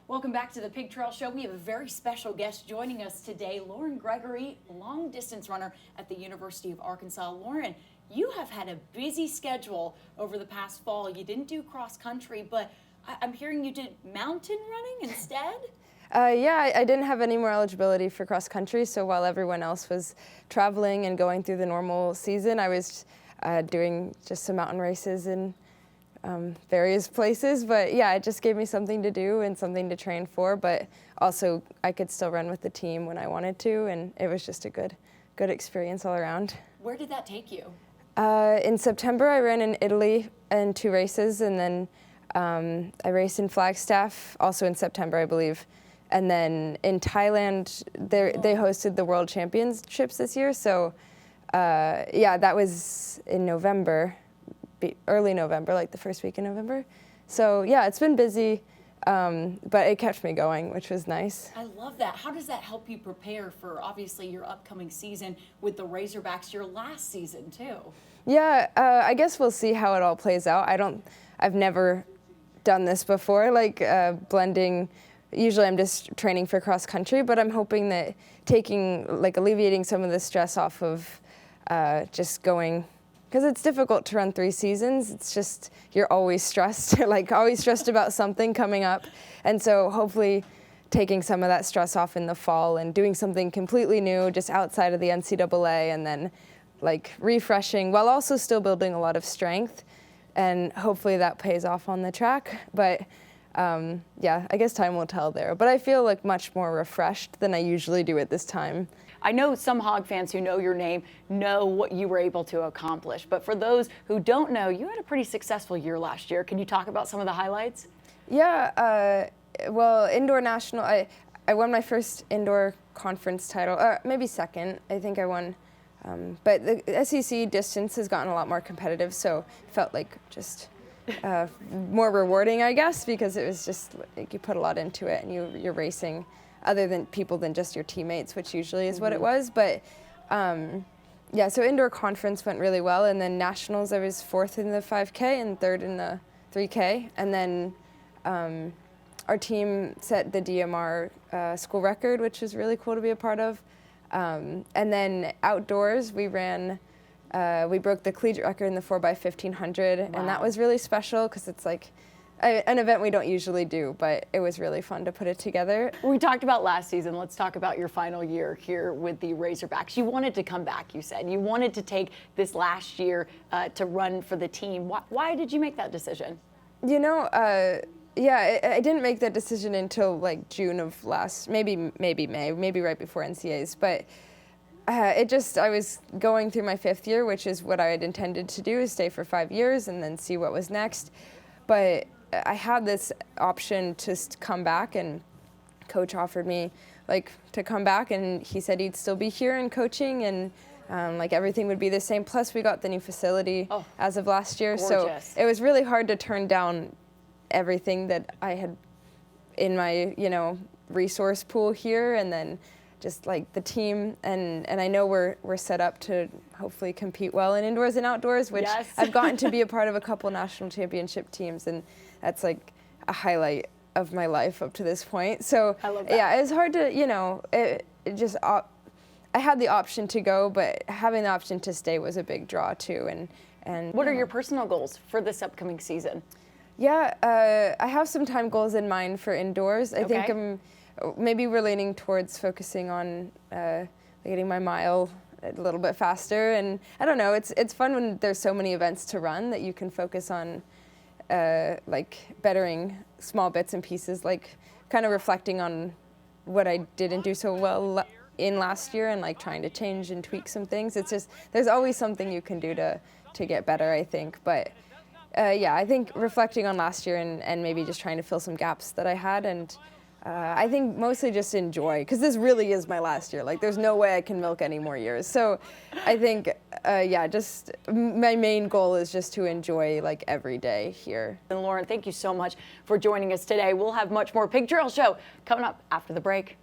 Welcome back to the Pig Trail Show. We have a very special guest joining us today, Lauren Gregory, long distance runner at the University of Arkansas. Lauren, you have had a busy schedule over the past fall. You didn't do cross country, but I'm hearing you did mountain running instead? Yeah, I didn't have any more eligibility for cross country, so while everyone else was traveling and going through the normal season, I was doing just some mountain races in various places. But yeah, it just gave me something to do and something to train for, but also I could still run with the team when I wanted to, and it was just a good experience all around. Where did that take you? In September, I ran in Italy in 2 races, and then I raced in Flagstaff, also in September, I believe. And then in Thailand, they hosted the World Championships this year. So yeah, that was in November, early November, like the first week in November. So yeah, it's been busy, but it kept me going, which was nice. I love that. How does that help you prepare for obviously your upcoming season with the Razorbacks, your last season too? Yeah, I guess we'll see how it all plays out. I've never done this before, like blending. Usually I'm just training for cross country, but I'm hoping that alleviating some of the stress off of just going, because it's difficult to run 3 seasons. It's just, you're always stressed, always stressed about something coming up. And so hopefully taking some of that stress off in the fall and doing something completely new just outside of the NCAA, and then refreshing while also still building a lot of strength. And hopefully that pays off on the track. But yeah, I guess time will tell there. But I feel much more refreshed than I usually do at this time. I know some Hog fans who know your name know what you were able to accomplish. But for those who don't know, you had a pretty successful year last year. Can you talk about some of the highlights? Yeah, well, indoor national, I won my first indoor conference title, maybe second. I think I won. But the SEC distance has gotten a lot more competitive, so it felt just more rewarding, I guess, because it was just you put a lot into it, and you're racing other than people than just your teammates, which usually is what it was. But yeah, so indoor conference went really well, and then nationals I was 4th in the 5K and 3rd in the 3K, and then our team set the DMR school record, which was really cool to be a part of. And then outdoors we ran. We broke the collegiate record in the 4x1500, wow. And that was really special because it's an event we don't usually do, but it was really fun to put it together. We talked about last season. Let's talk about your final year here with the Razorbacks. You wanted to come back, you said. You wanted to take this last year to run for the team. Why did you make that decision? You know, yeah, I didn't make that decision until June of maybe May, maybe right before NCAAs, but I was going through my 5th year, which is what I had intended to do, is stay for 5 years and then see what was next. But I had this option to come back, and coach offered me to come back, and he said he'd still be here and coaching, and everything would be the same. Plus we got the new facility as of last year. Gorgeous. So it was really hard to turn down everything that I had in my, resource pool here, and then just the team, and I know we're set up to hopefully compete well in indoors and outdoors, which yes. I've gotten to be a part of a couple national championship teams, and that's a highlight of my life up to this point. So I love that. Yeah, it's hard to, I had the option to go, but having the option to stay was a big draw too. And what are your personal goals for this upcoming season? Yeah, I have some time goals in mind for indoors. I think maybe we're leaning towards focusing on getting my mile a little bit faster, and I don't know. It's fun when there's so many events to run that you can focus on bettering small bits and pieces, kind of reflecting on what I didn't do so well in last year, and trying to change and tweak some things. It's just there's always something you can do to get better, I think. But yeah, I think reflecting on last year and maybe just trying to fill some gaps that I had, and I think mostly just enjoy, because this really is my last year. There's no way I can milk any more years. So I think, yeah, just my main goal is just to enjoy every day here. And Lauren, thank you so much for joining us today. We'll have much more Pig Trail Show coming up after the break.